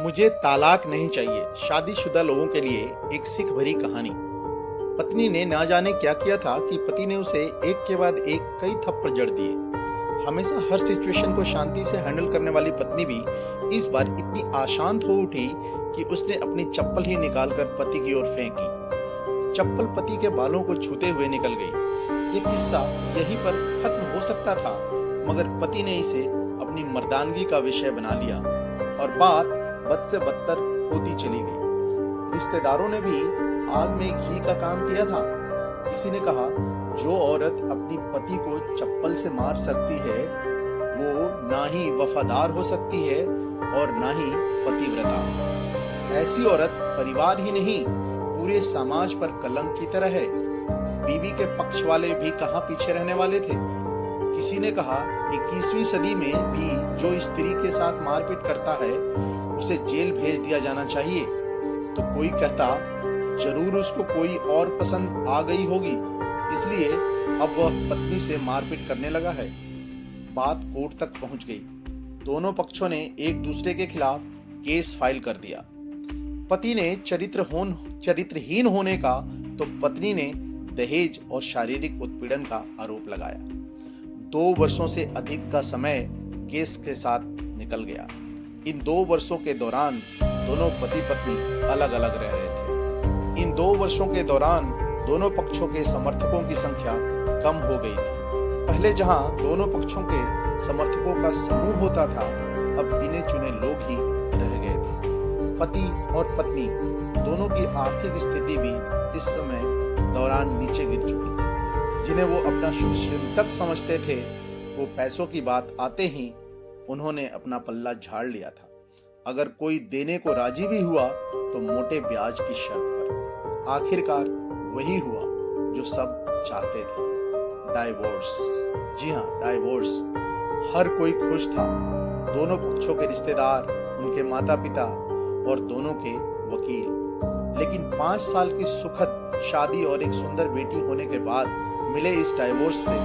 मुझे तालाक नहीं चाहिए। शादीशुदा लोगों के लिए एक सीख भरी कहानी। पत्नी ने ना जाने क्या किया था कि पति ने उसे एक के बाद एक कई थप्पड़ जड़ दिए। हमेशा हर सिचुएशन को शांति से हैंडल करने वाली पत्नी भी इस बार इतनी अशांत हो उठी कि उसने अपनी चप्पल ही निकालकर पति की ओर फेंकी। चप्पल पति के बालों को छूते हुए निकल गई। ये किस्सा यहीं पर खत्म हो सकता था, मगर पति ने इसे अपनी मर्दानगी का विषय बना लिया और बात बद से बदतर होती चली गई। रिश्तेदारों ने भी आग में घी का काम किया था। किसी ने कहा, जो औरत अपनी पति को चप्पल से मार सकती है वो ना ही वफादार हो सकती है और ना ही पतिव्रता। ऐसी औरत परिवार ही नहीं पूरे समाज पर कलंक की तरह है। बीवी के पक्ष वाले भी कहां पीछे रहने वाले थे। किसी ने कहा, 21वीं सदी में भी जो स्त्री के साथ मारपीट करता है उसे जेल भेज दिया जाना चाहिए। तो कोई कहता, जरूर उसको कोई और पसंद आ गई होगी, इसलिए अब वह पत्नी से मारपीट करने लगा है। बात कोर्ट तक पहुंच गई। दोनों पक्षों ने एक दूसरे के खिलाफ केस फाइल कर दिया। पति ने चरित्रहीन होने का तो पत्नी ने दहेज और शारीरिक उत्पीड़न का आरोप लगाया। 2 वर्षों से अधिक का समय केस के साथ निकल गया। इन 2 वर्षों के दौरान दोनों पति पत्नी अलग अलग रह रहे थे। इन 2 वर्षों के दौरान दोनों पक्षों के समर्थकों की संख्या कम हो गई थी। पहले जहां दोनों पक्षों के समर्थकों का समूह होता था, अब गिने चुने लोग ही रह गए थे। पति और पत्नी दोनों की आर्थिक स्थिति भी इस समय दौरान नीचे गिर चुकी थी। जिन्हें वो अपना शुभचिंतक समझते थे, वो पैसों की बात आते ही उन्होंने अपना पल्ला झाड़ लिया था। अगर कोई देने को राजी भी हुआ तो मोटे ब्याज की शर्त पर। आखिरकार वही हुआ जो सब चाहते थे, डाइवोर्स। जी हाँ, डाइवोर्स। हर कोई खुश था। दोनों पक्षों के रिश्तेदार, उनके माता पिता और दोनों के वकील। लेकिन 5 साल की सुखद शादी और एक सुंदर बेटी होने के बाद मिले इस डाइवोर्स से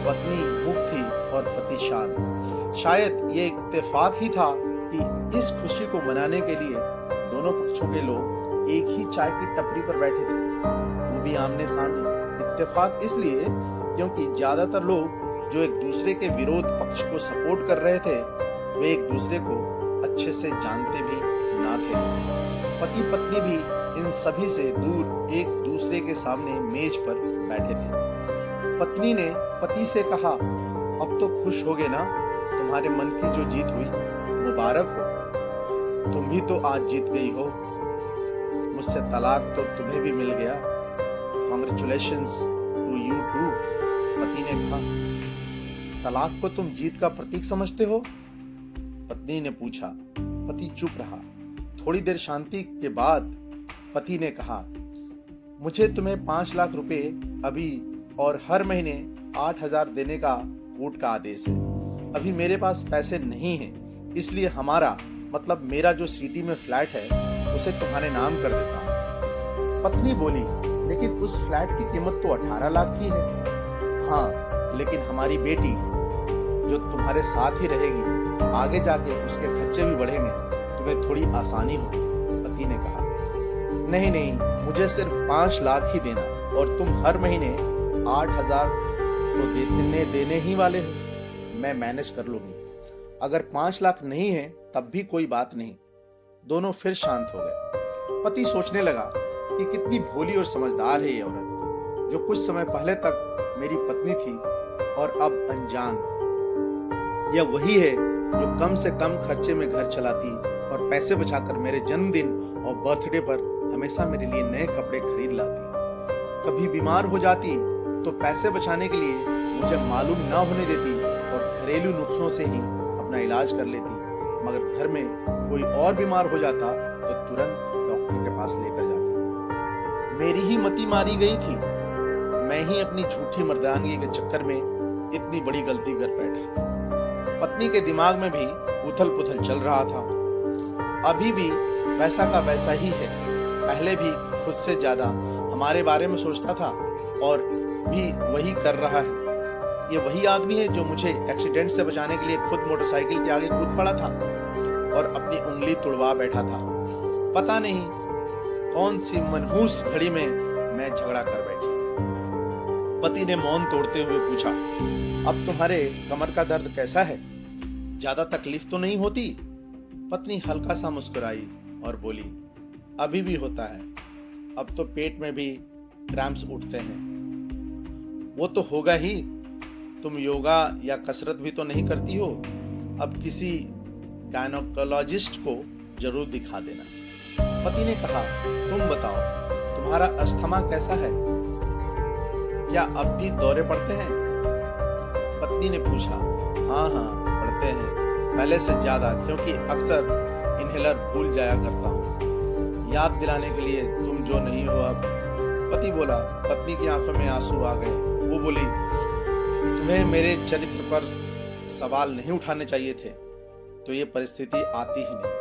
पत्नी मुक्त थी और पति शांत। शायद ये इत्तेफाक ही था कि इस खुशी को मनाने के लिए दोनों पक्षों के लोग एक ही चाय की टपरी पर बैठे थे, वो भी आमने सामने। इत्तेफाक इसलिए क्योंकि ज्यादातर लोग जो एक दूसरे के विरोध पक्ष को सपोर्ट कर रहे थे, वे एक दूसरे को अच्छे से जानते भी ना थे। पति पत्नी भी इन सभी से दूर एक दूसरे के सामने मेज पर बैठे थे। पत्नी ने पति से कहा, अब तो खुश होगे ना? तुम्हारे मन की जो जीत हुई मुबारक हो। तुम भी तो आज जीत गई हो। मुझसे तलाक तो तुम्हें भी मिल गया। Congratulations to you too. पति ने कहा, तलाक को तुम जीत का प्रतीक समझते हो? पत्नी ने पूछा। पति चुप रहा। थोड़ी देर शांति के बाद पति ने कहा, मुझे तुम्हें 5 लाख रुपए अभी और हर महीने 8,000 देने का कोर्ट का आदेश है। अभी मेरे पास पैसे नहीं हैं, इसलिए हमारा मतलब मेरा जो सिटी में फ्लैट है उसे तुम्हारे नाम कर देता हूँ। पत्नी बोली, लेकिन उस फ्लैट की कीमत तो 18 लाख की है। हाँ, लेकिन हमारी बेटी जो तुम्हारे साथ ही रहेगी, आगे जाके उसके खर्चे भी बढ़ेंगे, तुम्हें थोड़ी आसानी होगी। पति ने कहा, नहीं नहीं, मुझे सिर्फ 5 लाख ही देना और तुम हर महीने 8,000 तो देने ही वाले हो। मैं मैनेज कर लूंगी। अगर 5 लाख नहीं है तब भी कोई बात नहीं। दोनों फिर शांत हो गए। पति सोचने लगा कि कितनी भोली और समझदार है ये औरत, जो कुछ समय पहले तक मेरी पत्नी थी और अब अनजान। यह वही है जो कम से कम खर्चे में घर चलाती और पैसे बचाकर मेरे जन्मदिन और बर्थडे पर हमेशा मेरे लिए नए कपड़े खरीद लाती। कभी बीमार हो जाती तो पैसे बचाने के लिए मुझे मालूम ना होने देती और घरेलू नुस्खों से ही अपना इलाज कर लेती। मगर घर में कोई और बीमार हो जाता तो तुरंत डॉक्टर के पास लेकर जाती। मेरी ही मति मारी गई थी। मैं ही अपनी झूठी मर्दानगी के चक्कर में इतनी बड़ी गलती कर बैठा। पत्नी के दिमाग में भी उथल पुथल चल रहा था। अभी भी वैसा का वैसा ही है। पहले भी खुद से ज्यादा हमारे बारे में सोचता था और भी वही कर रहा है। ये वही आदमी है जो मुझे एक्सीडेंट से बचाने के लिए खुद मोटरसाइकिल के आगे कूद पड़ा था। और अपनी उंगली तुड़वा बैठा था। पता नहीं कौन सी मनहूस घड़ी में मैं झगड़ा कर बैठी। पति ने मौन तोड़ते हुए पूछा, अब तुम्हारे कमर का दर्द कैसा है? ज्यादा तकलीफ तो नहीं होती? पत्नी हल्का सा मुस्कुराई और बोली, अभी भी होता है। अब तो पेट में भी क्रैम्प्स उठते हैं। वो तो होगा ही, तुम योगा या कसरत भी तो नहीं करती हो। अब किसी गायनोकोलॉजिस्ट को जरूर दिखा देना। पति ने कहा, तुम बताओ, तुम्हारा अस्थमा कैसा है? क्या अब भी दौरे पड़ते हैं? पत्नी ने पूछा, हाँ पड़ते हैं, पहले से ज्यादा, क्योंकि अक्सर इनहेलर भूल जाया करता हूँ। याद दिलाने के लिए तुम जो नहीं हो अब। पति बोला। पत्नी की आंखों में आंसू आ गए। वो बोली, तुम्हें मेरे चरित्र पर सवाल नहीं उठाने चाहिए थे, तो ये परिस्थिति आती ही नहीं।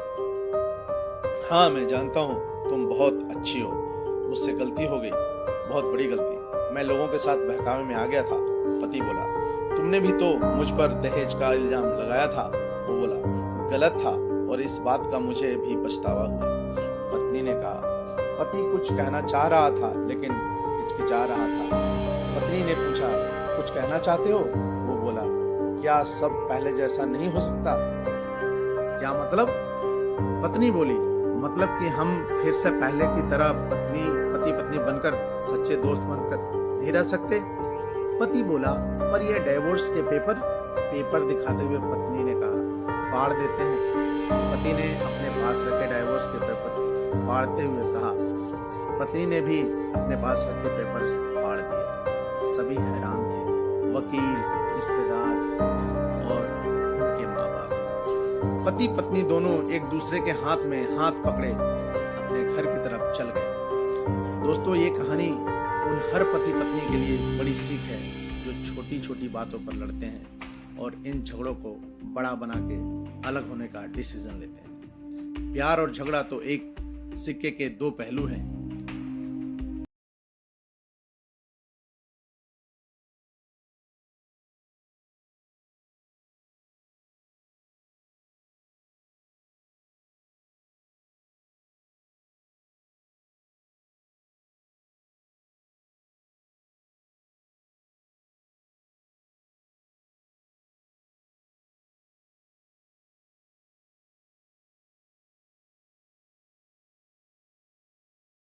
हाँ, मैं जानता हूँ तुम बहुत अच्छी हो, मुझसे गलती हो गई, बहुत बड़ी गलती। मैं लोगों के साथ बहकावे में आ गया था। पति बोला, तुमने भी तो मुझ पर दहेज का इल्जाम लगाया था। वो बोला, गलत था और इस बात का मुझे भी पछतावा हुआ। पत्नी ने कहा। पति कुछ कहना चाह रहा था लेकिन हिचकिचा रहा था। पत्नी ने पूछा, कुछ कहना चाहते हो? वो बोला, क्या सब पहले जैसा नहीं हो सकता? क्या मतलब? पत्नी बोली, मतलब कि हम फिर से पहले की तरह पति पत्नी बनकर, सच्चे दोस्त बनकर नहीं रह सकते? पति बोला, पर यह डिवोर्स के पेपर दिखाते हुए पत्नी ने कहा, फाड़ देते हैं। पति ने अपने पास रखे डिवोर्स के पेपर फाड़ते हुए कहा। पत्नी ने भी अपने पास रखे पेपर फाड़ दिए। सभी हैरान थे, वकील, रिश्तेदार और उनके माँ बाप। पति पत्नी दोनों एक दूसरे के हाथ में हाथ पकड़े अपने घर की तरफ चल गए। दोस्तों, ये कहानी उन हर पति पत्नी के लिए बड़ी सीख है जो छोटी छोटी बातों पर लड़ते हैं और इन झगड़ों को बड़ा बना के अलग होने का डिसीजन लेते हैं। प्यार और झगड़ा तो एक सिक्के के दो पहलू हैं।